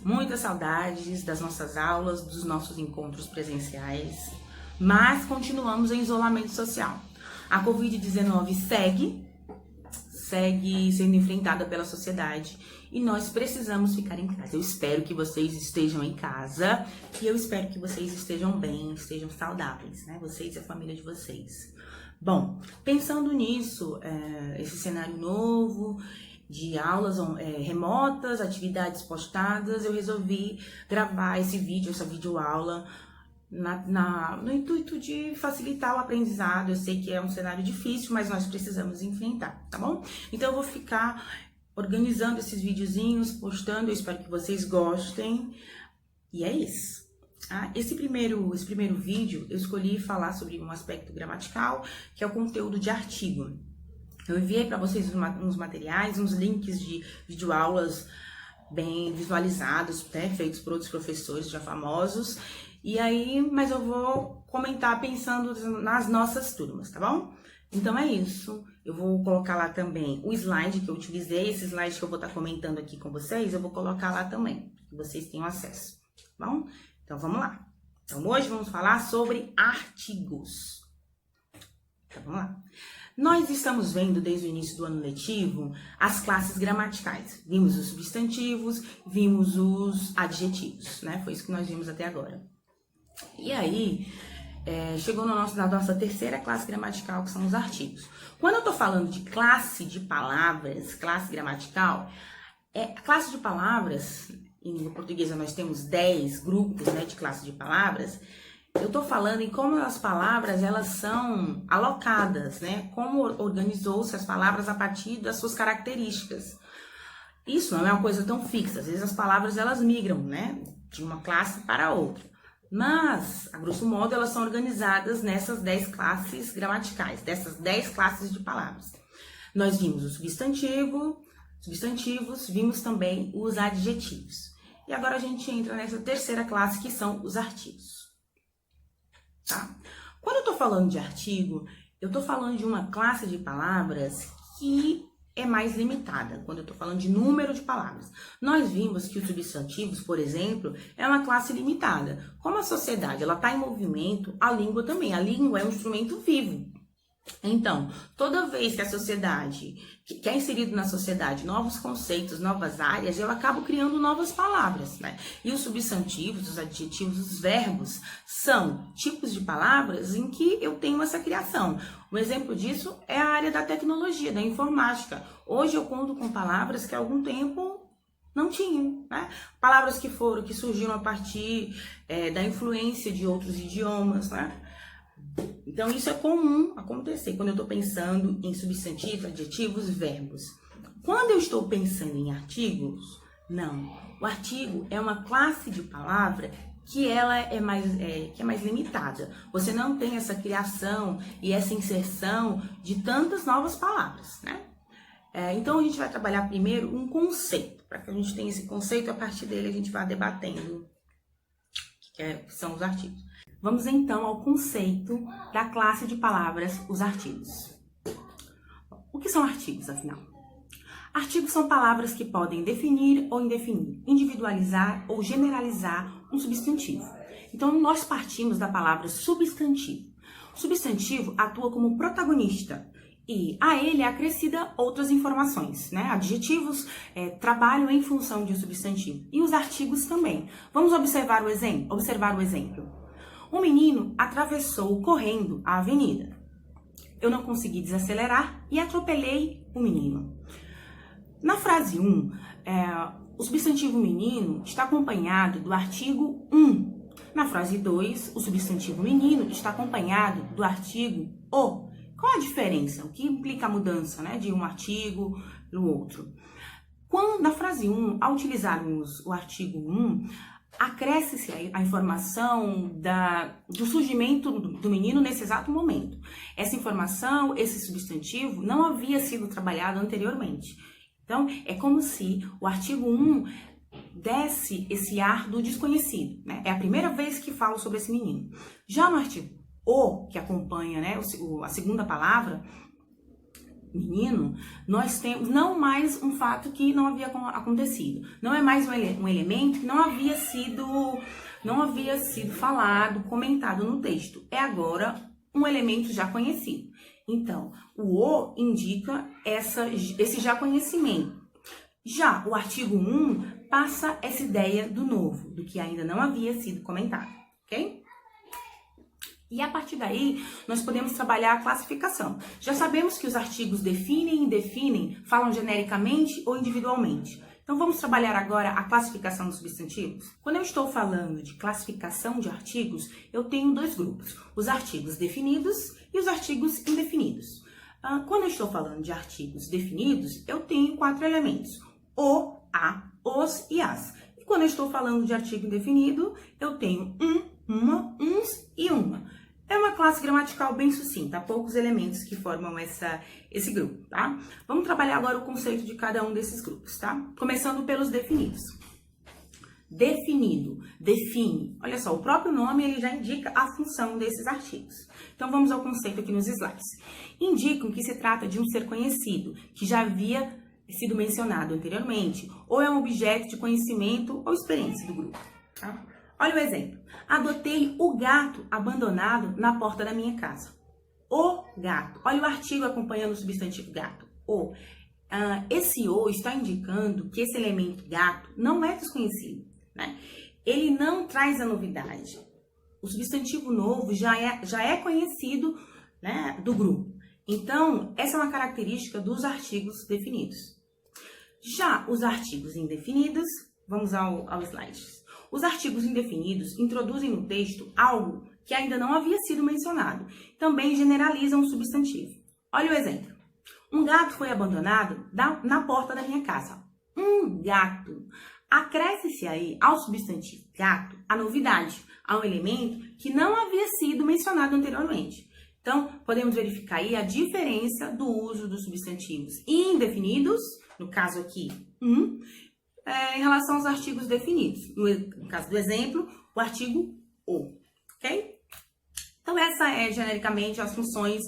Muitas saudades das nossas aulas, dos nossos encontros presenciais, mas continuamos em isolamento social. A Covid-19 segue sendo enfrentada pela sociedade e nós precisamos ficar em casa. Eu espero que vocês estejam em casa e eu espero que vocês estejam bem, estejam saudáveis, né? Vocês e a família de vocês. Bom, pensando nisso, esse cenário novo de aulas remotas, atividades postadas, eu resolvi gravar esse vídeo, essa videoaula no intuito de facilitar o aprendizado. Eu sei que é um cenário difícil, mas nós precisamos enfrentar, tá bom? Então eu vou ficar organizando esses videozinhos, postando, eu espero que vocês gostem, e é isso. Esse primeiro vídeo eu escolhi falar sobre um aspecto gramatical, que é o conteúdo de artigo. Eu enviei para vocês uns materiais, uns links de videoaulas bem visualizados, né, feitos por outros professores já famosos. E aí, mas eu vou comentar pensando nas nossas turmas, tá bom? Então é isso. Eu vou colocar lá também o slide que eu utilizei, esse slide que eu vou estar comentando aqui com vocês, eu vou colocar lá também, para que vocês tenham acesso, tá bom? Então vamos lá. Então hoje vamos falar sobre artigos. Então vamos lá. Nós estamos vendo desde o início do ano letivo as classes gramaticais. Vimos os substantivos, vimos os adjetivos, né? Foi isso que nós vimos até agora. E aí, chegou na nossa terceira classe gramatical, que são os artigos. Quando eu tô falando de classe de palavras, classe gramatical, a classe de palavras, em língua portuguesa nós temos 10 grupos, né, de classe de palavras. Eu tô falando em como as palavras, elas são alocadas, né? Como organizou-se as palavras a partir das suas características. Isso não é uma coisa tão fixa. Às vezes as palavras, elas migram, né? De uma classe para outra. Mas, a grosso modo, elas são organizadas nessas 10 classes gramaticais, dessas 10 classes de palavras. Nós vimos o substantivos, vimos também os adjetivos. E agora a gente entra nessa terceira classe, que são os artigos. Tá? Quando eu tô falando de artigo, eu tô falando de uma classe de palavras que é mais limitada, quando eu tô falando de número de palavras. Nós vimos que os substantivos, por exemplo, é uma classe limitada. Como a sociedade, ela tá em movimento, a língua também. A língua é um instrumento vivo. Então, toda vez que a sociedade, que é inserido na sociedade novos conceitos, novas áreas, eu acabo criando novas palavras, né? E os substantivos, os adjetivos, os verbos são tipos de palavras em que eu tenho essa criação. Um exemplo disso é a área da tecnologia, da informática. Hoje eu conto com palavras que há algum tempo não tinham, né? Palavras que surgiram a partir da influência de outros idiomas, né? Então, isso é comum acontecer quando eu estou pensando em substantivos, adjetivos, verbos. Quando eu estou pensando em artigos, não. O artigo é uma classe de palavra que ela é mais limitada. Você não tem essa criação e essa inserção de tantas novas palavras, né? Então, a gente vai trabalhar primeiro um conceito. Para que a gente tenha esse conceito, a partir dele a gente vai debatendo o que são os artigos. Vamos então ao conceito da classe de palavras, os artigos. O que são artigos, afinal? Artigos são palavras que podem definir ou indefinir, individualizar ou generalizar um substantivo. Então, nós partimos da palavra substantivo. O substantivo atua como protagonista e a ele é acrescida outras informações, né? Adjetivos trabalham em função de um substantivo e os artigos também. Vamos observar o exemplo. Um menino atravessou correndo a avenida. Eu não consegui desacelerar e atropelei o menino. Na frase 1, o substantivo menino está acompanhado do artigo um. Na frase 2, o substantivo menino está acompanhado do artigo o. Qual a diferença? O que implica a mudança, né, de um artigo para o outro? Na frase 1, ao utilizarmos o artigo 1, acresce-se a informação do surgimento do menino nesse exato momento. Essa informação, esse substantivo, não havia sido trabalhado anteriormente. Então, é como se o artigo 1 desse esse ar do desconhecido, né? É a primeira vez que falo sobre esse menino. Já no artigo o, que acompanha, né, a segunda palavra, menino, nós temos não mais um fato que não havia acontecido. Não é mais um elemento que não havia sido falado, comentado no texto. É agora um elemento já conhecido. Então, o indica esse já conhecimento. Já o artigo 1 passa essa ideia do novo, do que ainda não havia sido comentado, ok? E a partir daí, nós podemos trabalhar a classificação. Já sabemos que os artigos definem e indefinem, falam genericamente ou individualmente. Então, vamos trabalhar agora a classificação dos substantivos? Quando eu estou falando de classificação de artigos, eu tenho dois grupos, os artigos definidos e os artigos indefinidos. Quando eu estou falando de artigos definidos, eu tenho 4 elementos, o, a, os e as. E quando eu estou falando de artigo indefinido, eu tenho uma, uns e uma. É uma classe gramatical bem sucinta, há poucos elementos que formam esse grupo, tá? Vamos trabalhar agora o conceito de cada um desses grupos, tá? Começando pelos definidos. Definido, define. Olha só, o próprio nome ele já indica a função desses artigos. Então, vamos ao conceito aqui nos slides. Indicam que se trata de um ser conhecido, que já havia sido mencionado anteriormente, ou é um objeto de conhecimento ou experiência do grupo, tá? Olha o exemplo. Adotei o gato abandonado na porta da minha casa. O gato. Olha o artigo acompanhando o substantivo gato. O. Esse o está indicando que esse elemento gato não é desconhecido, né? Ele não traz a novidade. O substantivo novo já é conhecido, né, do grupo. Então, essa é uma característica dos artigos definidos. Já os artigos indefinidos, vamos ao slide. Os artigos indefinidos introduzem no texto algo que ainda não havia sido mencionado. Também generalizam o substantivo. Olha o exemplo. Um gato foi abandonado na porta da minha casa. Um gato. Acresce-se aí ao substantivo gato a novidade, a um elemento que não havia sido mencionado anteriormente. Então, podemos verificar aí a diferença do uso dos substantivos indefinidos, no caso aqui, em relação aos artigos definidos. No caso do exemplo, o artigo o, ok? Então, essa é, genericamente, as funções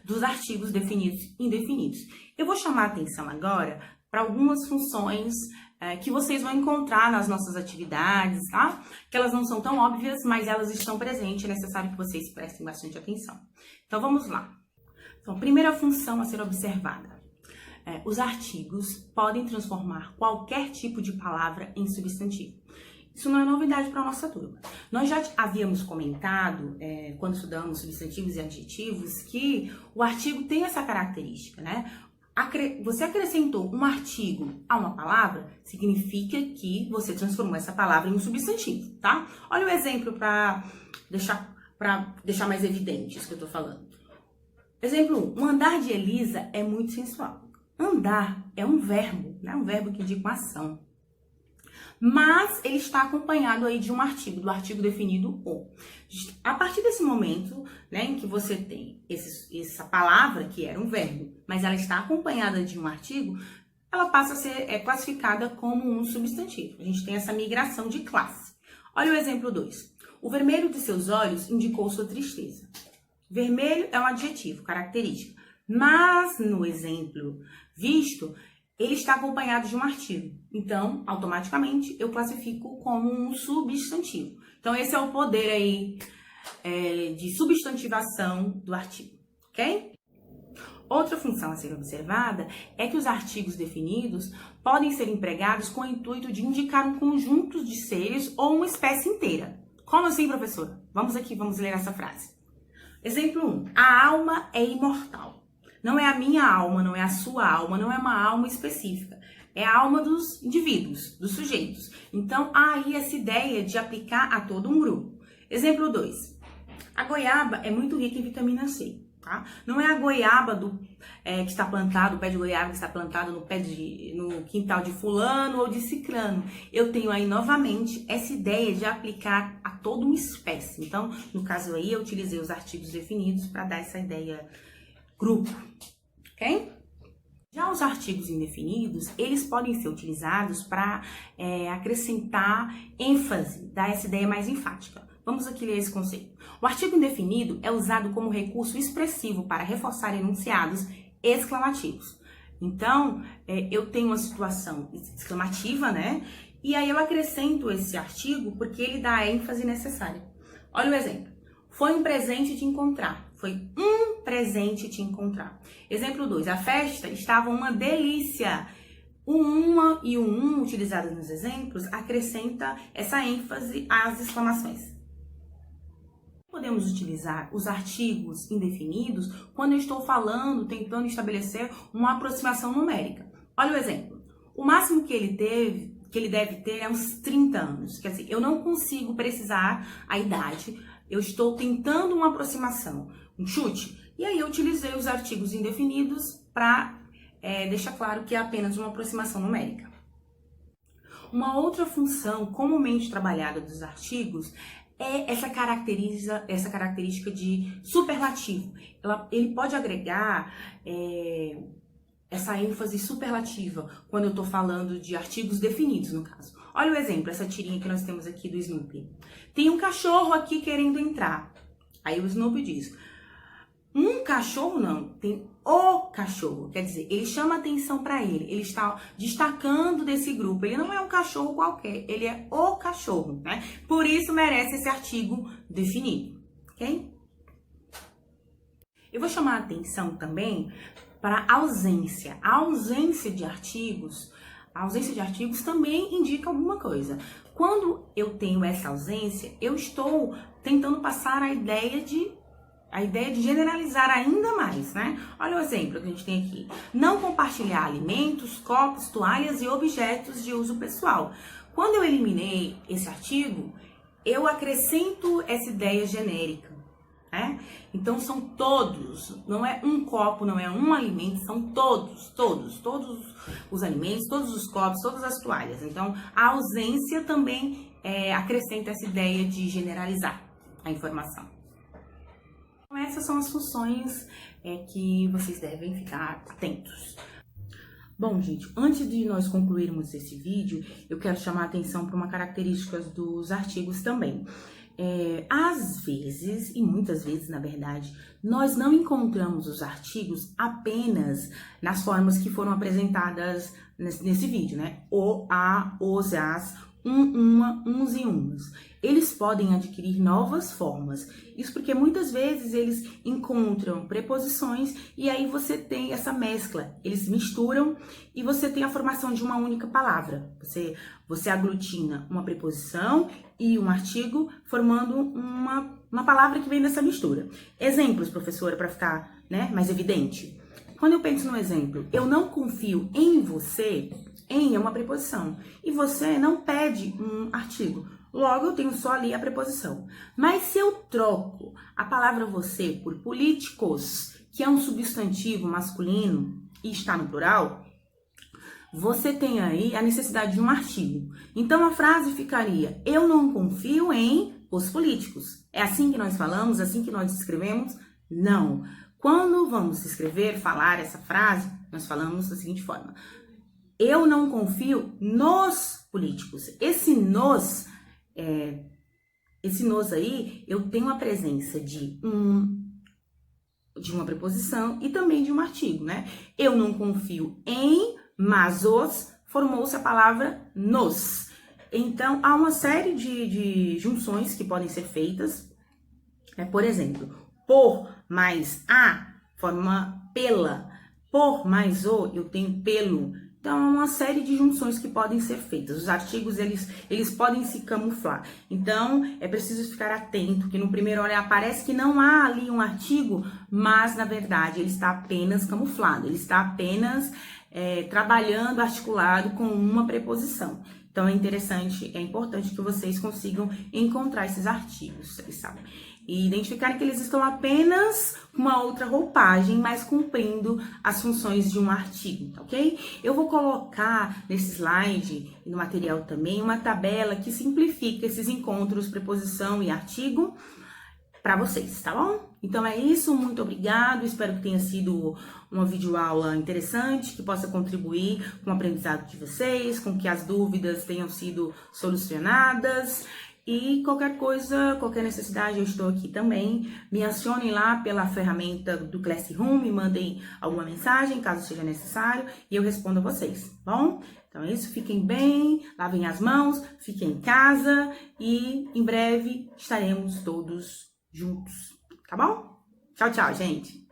dos artigos definidos e indefinidos. Eu vou chamar a atenção agora para algumas funções que vocês vão encontrar nas nossas atividades, tá? Que elas não são tão óbvias, mas elas estão presentes, é necessário que vocês prestem bastante atenção. Então, vamos lá. Então, primeira função a ser observada. Os artigos podem transformar qualquer tipo de palavra em substantivo. Isso não é novidade para a nossa turma. Nós já havíamos comentado, quando estudamos substantivos e adjetivos, que o artigo tem essa característica, né? Você acrescentou um artigo a uma palavra, significa que você transformou essa palavra em um substantivo, tá? Olha o exemplo para deixar mais evidente isso que eu tô falando. Exemplo 1. O andar de Elisa é muito sensual. Andar é um verbo, né? Um verbo que indica uma ação. Mas ele está acompanhado aí de um artigo, do artigo definido o. A partir desse momento, né, em que você tem essa palavra, que era um verbo, mas ela está acompanhada de um artigo, ela passa a ser classificada como um substantivo. A gente tem essa migração de classe. Olha o exemplo 2. O vermelho de seus olhos indicou sua tristeza. Vermelho é um adjetivo, característica. Mas no exemplo visto, ele está acompanhado de um artigo. Então, automaticamente, eu classifico como um substantivo. Então, esse é o poder aí de substantivação do artigo, ok? Outra função a ser observada é que os artigos definidos podem ser empregados com o intuito de indicar um conjunto de seres ou uma espécie inteira. Como assim, professora? Vamos ler essa frase. Exemplo 1. A alma é imortal. Não é a minha alma, não é a sua alma, não é uma alma específica. É a alma dos indivíduos, dos sujeitos. Então, há aí essa ideia de aplicar a todo um grupo. Exemplo 2. A goiaba é muito rica em vitamina C. Tá? Não é a goiaba que está plantado, o pé de goiaba que está plantado no quintal de fulano ou de ciclano. Eu tenho aí novamente essa ideia de aplicar a toda uma espécie. Então, no caso aí, eu utilizei os artigos definidos para dar essa ideia grupo, ok? Já os artigos indefinidos, eles podem ser utilizados para acrescentar ênfase, dar essa ideia mais enfática. Vamos aqui ler esse conceito. O artigo indefinido é usado como recurso expressivo para reforçar enunciados exclamativos. Então, eu tenho uma situação exclamativa, né? E aí eu acrescento esse artigo porque ele dá a ênfase necessária. Olha o exemplo. Foi um presente te encontrar. Foi um presente te encontrar. Exemplo 2. A festa estava uma delícia. O uma e o utilizados nos exemplos acrescenta essa ênfase às exclamações. Podemos utilizar os artigos indefinidos quando eu estou falando, tentando estabelecer uma aproximação numérica. Olha o exemplo. O máximo que ele deve ter é uns 30 anos. Quer dizer, eu não consigo precisar a idade. Eu estou tentando uma aproximação, um chute. E aí eu utilizei os artigos indefinidos para deixar claro que é apenas uma aproximação numérica. Uma outra função comumente trabalhada dos artigos é essa característica de superlativo. Ele pode agregar essa ênfase superlativa quando eu estou falando de artigos definidos, no caso. Olha o exemplo, essa tirinha que nós temos aqui do Snoopy. Tem um cachorro aqui querendo entrar. Aí o Snoopy diz, um cachorro não, tem o cachorro. Quer dizer, ele chama atenção para ele, ele está destacando desse grupo. Ele não é um cachorro qualquer, ele é o cachorro, né? Por isso merece esse artigo definido, ok? Eu vou chamar a atenção também para a ausência. A ausência de artigos também indica alguma coisa. Quando eu tenho essa ausência, eu estou tentando passar a ideia de generalizar ainda mais, né? Olha o exemplo que a gente tem aqui. Não compartilhar alimentos, copos, toalhas e objetos de uso pessoal. Quando eu eliminei esse artigo, eu acrescento essa ideia genérica, né? Então são todos, não é um copo, não é um alimento, são todos os alimentos, todos os copos, todas as toalhas. Então a ausência também acrescenta essa ideia de generalizar a informação. Então, essas são as funções que vocês devem ficar atentos. Bom, gente, antes de nós concluirmos esse vídeo, eu quero chamar a atenção para uma característica dos artigos também. Às vezes, e muitas vezes, na verdade, nós não encontramos os artigos apenas nas formas que foram apresentadas nesse vídeo, né? O, a, os, as, uma, uns e umas. Eles podem adquirir novas formas. Isso porque muitas vezes eles encontram preposições e aí você tem essa mescla. Eles misturam e você tem a formação de uma única palavra. Você aglutina uma preposição e um artigo formando uma palavra que vem dessa mistura. Exemplos, professora, para ficar, né, mais evidente. Quando eu penso no exemplo, eu não confio em você, em é uma preposição. E você não pede um artigo. Logo, eu tenho só ali a preposição. Mas se eu troco a palavra você por políticos, que é um substantivo masculino e está no plural, você tem aí a necessidade de um artigo. Então, a frase ficaria, eu não confio em os políticos. É assim que nós falamos, assim que nós escrevemos? Não. Quando vamos escrever, falar essa frase, nós falamos da seguinte forma. Eu não confio nos políticos. Esse nos aí, eu tenho a presença de uma preposição e também de um artigo, né? Eu não confio em, mas os, formou-se a palavra nos. Então, há uma série de junções que podem ser feitas. Por exemplo, por mais a, forma pela. Por mais o, eu tenho pelo. Então, há uma série de junções que podem ser feitas. Os artigos, eles podem se camuflar. Então, é preciso ficar atento, que no primeiro olhar parece que não há ali um artigo, mas, na verdade, ele está apenas camuflado. Ele está apenas trabalhando, articulado com uma preposição. Então, é importante que vocês consigam encontrar esses artigos, sabe? E identificarem que eles estão apenas com uma outra roupagem, mas cumprindo as funções de um artigo, ok? Eu vou colocar nesse slide e no material também uma tabela que simplifica esses encontros, preposição e artigo para vocês, tá bom? Então é isso, muito obrigado, espero que tenha sido uma videoaula interessante, que possa contribuir com o aprendizado de vocês, com que as dúvidas tenham sido solucionadas. E qualquer coisa, qualquer necessidade, eu estou aqui também. Me acionem lá pela ferramenta do Classroom, me mandem alguma mensagem, caso seja necessário, e eu respondo a vocês, tá bom? Então é isso, fiquem bem, lavem as mãos, fiquem em casa e em breve estaremos todos juntos, tá bom? Tchau, tchau, gente!